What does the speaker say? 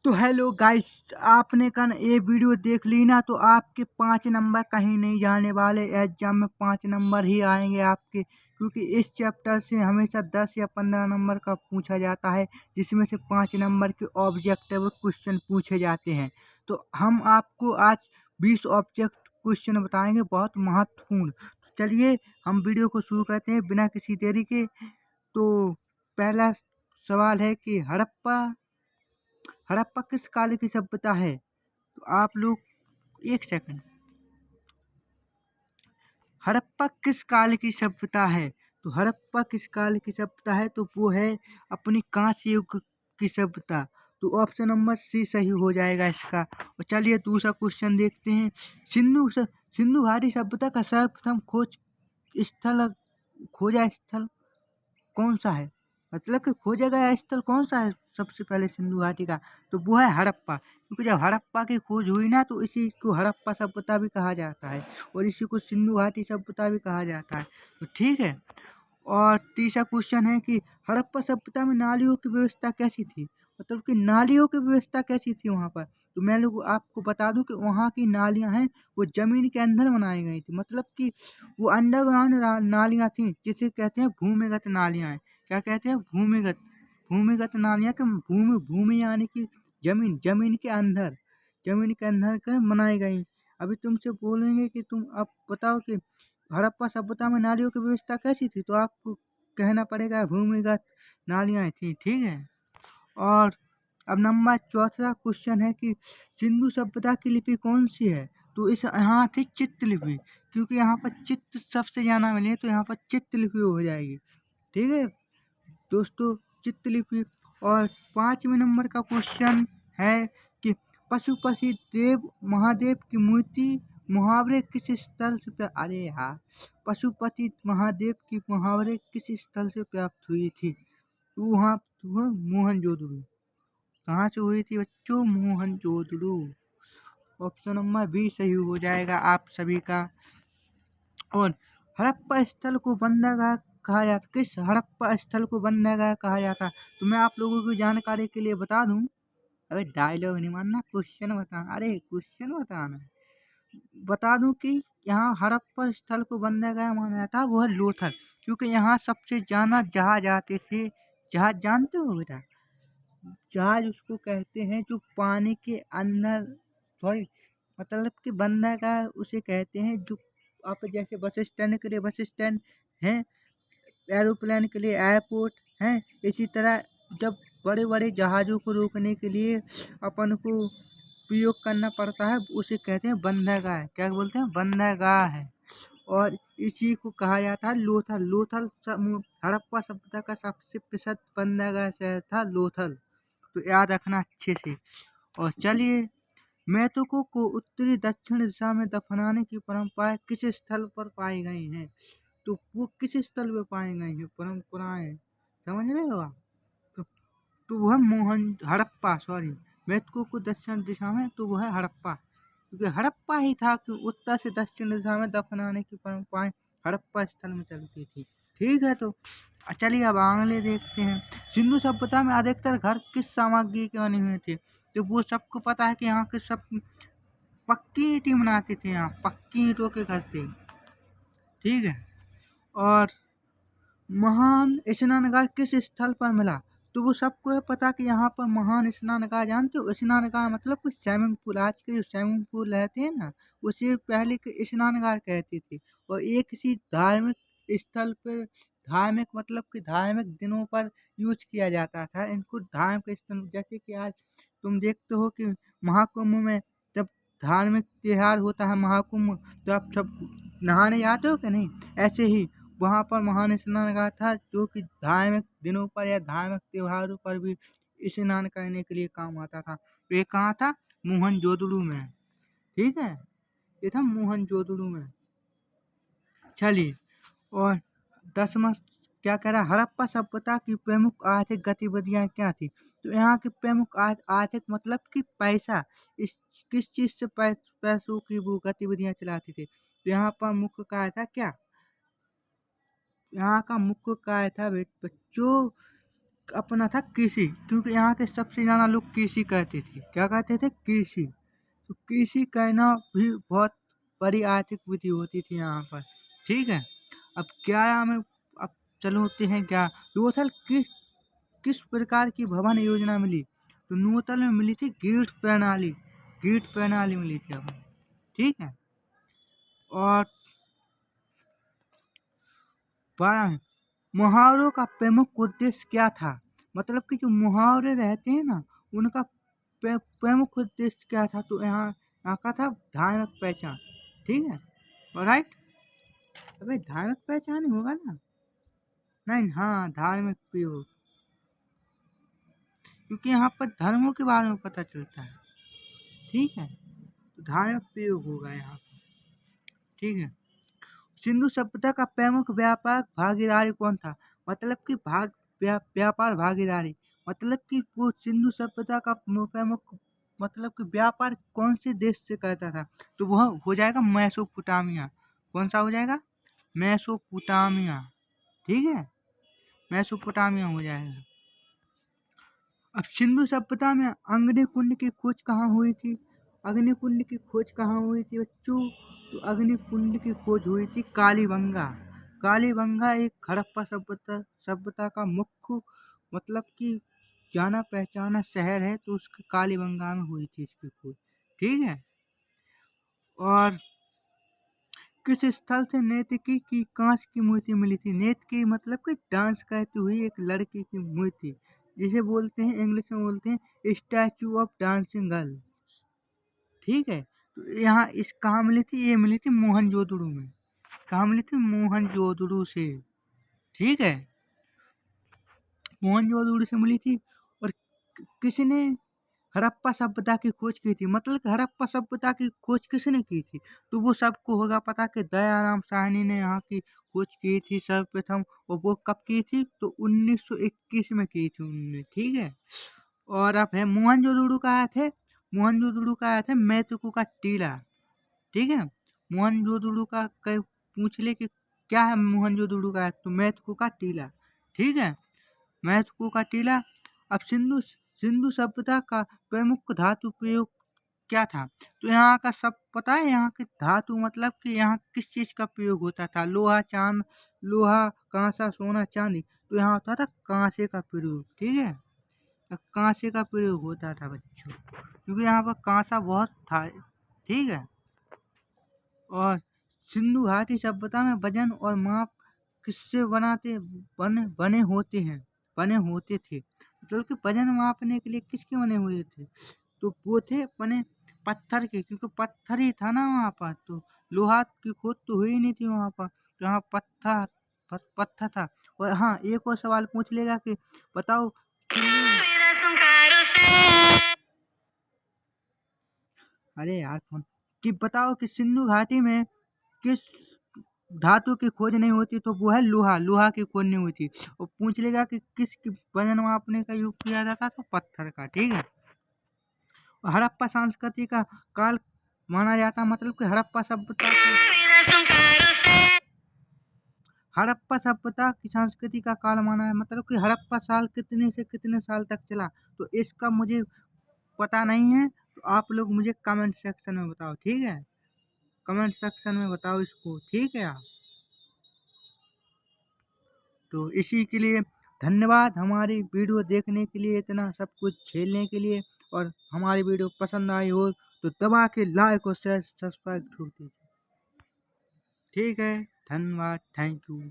तो hello guys, आपने कल ये वीडियो देख ली ना, तो आपके 5 नंबर कहीं नहीं जाने वाले। एग्जाम में 5 नंबर ही आएंगे आपके, क्योंकि इस चैप्टर से हमेशा 10 या 15 नंबर का पूछा जाता है, जिसमें से 5 नंबर के ऑब्जेक्टिव क्वेश्चन पूछे जाते हैं। तो हम आपको आज 20 ऑब्जेक्ट क्वेश्चन बताएंगे, बहुत महत्वपूर्ण। तो चलिए हम वीडियो को शुरू करते हैं बिना किसी देरी के। तो पहला सवाल है कि हड़प्पा किस काल की सभ्यता है? तो आप लोग एक सेकंड। हड़प्पा किस काल की सभ्यता है? तो हड़प्पा किस काल की सभ्यता है? तो वो है अपनी कांस्य युग की सभ्यता। तो ऑप्शन नंबर सी सही हो जाएगा इसका। और चलिए दूसरा क्वेश्चन देखते हैं। सिंधु घाटी सभ्यता का सर्वप्रथम खोजा स्थल कौन सा है? मतलब कि खोजा गया स्थल कौन सा है सबसे पहले सिंधु घाटी का? तो वो है हड़प्पा, क्योंकि जब हड़प्पा की खोज हुई ना, तो इसी को हड़प्पा सभ्यता भी कहा जाता है और इसी को सिंधु घाटी सभ्यता भी कहा जाता है। तो ठीक है। और तीसरा क्वेश्चन है कि हड़प्पा सभ्यता में नालियों की व्यवस्था कैसी थी? मतलब कि नालियों की व्यवस्था कैसी थी वहाँ पर? तो मैं लोग आपको बता दूं कि वहाँ की नालियाँ हैं वो जमीन के अंदर बनाई गई थी। मतलब कि वो अंडरग्राउंड नालियाँ थी, जिसे कहते हैं भूमिगत नालियाँ हैं। क्या कहते हैं? भूमिगत। भूमिगत नालियाँ के भूमि भूमि यानी कि जमीन, जमीन के अंदर कर बनाई गई। अभी तुमसे बोलेंगे कि तुम अब बताओ कि हड़प्पा सभ्यता में नालियों की व्यवस्था कैसी थी, तो आपको कहना पड़ेगा भूमिगत नालियाँ थी। ठीक है। और अब नंबर चौथा क्वेश्चन है कि सिंधु सभ्यता की लिपि कौन सी है? तो इस यहाँ थी चित्र लिपि, क्योंकि यहाँ पर चित्र सबसे ज़्यादा मिले हैं, तो यहाँ पर चित्र लिपि हो जाएगी। ठीक है दोस्तों, चित्रलिपि। और 5वें नंबर का क्वेश्चन है कि पशुपति देव महादेव की मूर्ति मुहावरे किस स्थल से अरे यार, पशुपति महादेव की मुहावरे किस स्थल से प्राप्त हुई थी? तो वहाँ तो मोहनजोदड़ो। कहाँ से हुई थी बच्चों? मोहनजोदड़ो। ऑप्शन नंबर बी सही हो जाएगा आप सभी का। और हड़प्पा स्थल को बंदरगाह कहा जाता, किस हड़प्पा स्थल को बंदरगाह कहा जाता? तो मैं आप लोगों की जानकारी के लिए बता दूं। अरे डायलॉग नहीं मानना, क्वेश्चन बताना। अरे क्वेश्चन बताना। बता दूं कि यहाँ हड़प्पा स्थल को बंदरगाह माना जाता, वो है लोथल, क्योंकि यहाँ सबसे ज्यादा जहाज आते थे। जहाज जानते हो बेटा? जहाज उसको कहते हैं जो पानी के अंदर, सॉरी, मतलब कि बंदरगाह उसे कहते हैं जो आप जैसे बस स्टैंड के लिए बस स्टैंड है, एरोप्लेन के लिए एयरपोर्ट है। इसी तरह जब बड़े बड़े जहाज़ों को रोकने के लिए अपन को प्रयोग करना पड़ता है, उसे कहते हैं बंदरगाह। क्या बोलते हैं? बंदरगाह है। और इसी को कहा जाता है लोथल। हड़प्पा सभ्यता का सबसे प्रसिद्ध बंदरगाह शहर था लोथल। तो याद रखना अच्छे से। और चलिए, मृतकों को उत्तरी दक्षिण दिशा में दफनाने की परंपराएं किस स्थल पर पाई गई हैं? तो वो किस स्थल पे पाई गई हैं परंपराएं? समझ रहे हो आप? तो, तो वो है हड़प्पा, सॉरी, मृतकों को दक्षिण दिशा में, तो वो है हड़प्पा, क्योंकि हड़प्पा ही था कि उत्तर से दक्षिण दिशा में दफनाने की परंपराएं हड़प्पा स्थल में चलती थी। ठीक है। तो चलिए अब आंगले देखते हैं। सिंधु सभ्यता में अधिकतर घर किस सामग्री के बने हुए थे? तो वो सबको पता है कि यहाँ के सब पक्की ईंटें बनाते थे, यहाँ पक्की ईंटों के घर थे। ठीक है। और महान स्नानघाट किस स्थल पर मिला? तो वो सबको है पता कि यहाँ पर महान स्नानघाट, जानते हो स्नानघाट मतलब कि स्विमिंग पूल। आज के जो स्विमिंग पूल रहते हैं ना, उसे पहले के स्नानघाट कहते थे। और एक किसी धार्मिक स्थल पर, धार्मिक मतलब कि धार्मिक दिनों पर यूज किया जाता था इनको। धार्मिक स्थल जैसे कि आज तुम देखते हो कि महाकुंभ में जब धार्मिक त्योहार होता है महाकुंभ, तो आप सब नहाने जाते हो कि नहीं? ऐसे ही वहाँ पर महान स्नानघाट था, जो कि धार्मिक दिनों पर या धार्मिक त्योहारों पर भी स्नान करने के लिए काम आता था। तो ये कहाँ था? मोहनजोदड़ो में। ठीक है, ये था मोहनजोदड़ो में। चलिए, और 10वां क्या कह रहा है? हड़प्पा सभ्यता की प्रमुख आर्थिक गतिविधियां क्या थी? तो यहाँ की प्रमुख आर्थिक मतलब कि पैसा, इस किस चीज से पैसों की वो गतिविधियां चलाती थी? तो यहाँ पर मुख्य कार्य था क्या? यहाँ का मुख्य कार्य था बच्चों अपना था कृषि, क्योंकि यहाँ के सबसे ज़्यादा लोग कृषि करते थे। क्या कहते थे? कृषि। तो कृषि करना भी बहुत बड़ी आर्थिक वृद्धि होती थी यहाँ पर। ठीक है। अब 11 में अब चलो होते हैं क्या नूतन किस प्रकार की भवन योजना मिली? तो नूतन में मिली थी ग्रिड प्रणाली मिली थी हमें। ठीक है। और 12 में मुहावरों का प्रमुख उद्देश्य क्या था? मतलब कि जो मुहावरे रहते हैं ना, उनका प्रमुख उद्देश्य क्या था? तो यहाँ का था धार्मिक पहचान। ठीक है। ऑलराइट। अबे धार्मिक पहचान ही होगा ना? नहीं, हाँ, धार्मिक प्रयोग, क्योंकि यहाँ पर धर्मों के बारे में पता चलता है। ठीक है। तो धार्मिक प्रयोग होगा यहाँ पर। ठीक है। सिंधु सभ्यता का प्रमुख व्यापार भागीदारी कौन था? मतलब कि व्यापार भागीदारी, मतलब कि वो सिंधु सभ्यता का प्रमुख, मतलब कि व्यापार कौन से देश से करता था? तो वह हो जाएगा मैसोपोटामिया। कौन सा हो जाएगा? मैसोपोटामिया। ठीक है। मैसोपोटामिया हो जाएगा। अब सिंधु सभ्यता में अग्निकुंड की खोज कहाँ हुई थी? अग्निकुंड की खोज कहाँ हुई थी बच्चों? तो अग्निकुंड की खोज हुई थी कालीबंगा। कालीबंगा एक हड़प्पा सभ्यता का मुख्य, मतलब कि जाना पहचाना शहर है, तो उसकी कालीबंगा में हुई थी इसकी खोज। ठीक है। और किस स्थल से नेतकी की कांच की मूर्ति मिली थी? नेतकी मतलब कि डांस करती हुई एक लड़की की मूर्ति, जिसे बोलते हैं, इंग्लिश में बोलते हैं स्टैचू ऑफ डांसिंग गर्ल। ठीक है। तो यहाँ इस कहाँ मिली थी? ये मिली थी मोहनजोदड़ो में। कहाँ मिली थी? मोहनजोदड़ो से। ठीक है। मोहनजोदड़ो से मिली थी। और किसने हड़प्पा सभ्यता की खोज की थी? मतलब कि हड़प्पा सभ्यता की खोज किसने की थी? तो वो सबको होगा पता कि दयाराम साहनी ने यहाँ की खोज की थी सर्वप्रथम। और वो कब की थी? तो 1921 में की थी उन्होंने। ठीक है। और अब है मोहनजोदड़ो का आया थे, मोहनजोदड़ो का आया थे मेचुकू का टीला। ठीक है। मोहनजोदड़ो का पूछ ले कि क्या है मोहनजोदड़ो का, तो मेचुकू का टीला। ठीक है। मेचुकू का टीला। अब सिंधु सिंधु सभ्यता का प्रमुख धातु प्रयोग क्या था? तो यहाँ का सब पता है। यहाँ के धातु मतलब कि यहाँ किस चीज का प्रयोग होता था? लोहा, कांसा, सोना, चांदी। तो यहाँ होता था कांसे का प्रयोग। ठीक है। तो कांसे का प्रयोग होता था बच्चों, क्योंकि यहाँ पर कांसा बहुत था। ठीक है। और सिंधु घाटी सभ्यता में वजन और माप किससे बने होते थे? मतलब कि वजन मापने के लिए किसके बने हुए थे? तो वो थे बने पत्थर के, क्योंकि पत्थर ही था ना वहाँ पर। तो लोहा की खोज तो हुई नहीं थी वहाँ पर, तो यहाँ पत्थर था। और हाँ, एक और सवाल पूछ लेगा कि बताओ अरे यार फोन, कि बताओ कि सिंधु घाटी में किस धातु की खोज नहीं होती? तो वो है लोहा। लोहा की खोज नहीं हुई थी। और पूछ लेगा कि किस वजन मापने का यूज किया जाता? तो पत्थर का। ठीक है। और हड़प्पा संस्कृति का काल माना जाता, मतलब कि हड़प्पा सभ्यता की संस्कृति का काल माना है, मतलब कि हड़प्पा साल कितने से कितने साल तक चला? तो इसका मुझे पता नहीं है। तो आप लोग मुझे कमेंट सेक्शन में बताओ। ठीक है। कमेंट सेक्शन में बताओ इसको। ठीक है यार। तो इसी के लिए धन्यवाद, हमारी वीडियो देखने के लिए, इतना सब कुछ झेलने के लिए। और हमारी वीडियो पसंद आई हो तो दबा के लाइक और शेयर सब्सक्राइब ठोक दीजिए। ठीक है। धन्यवाद। Thank you.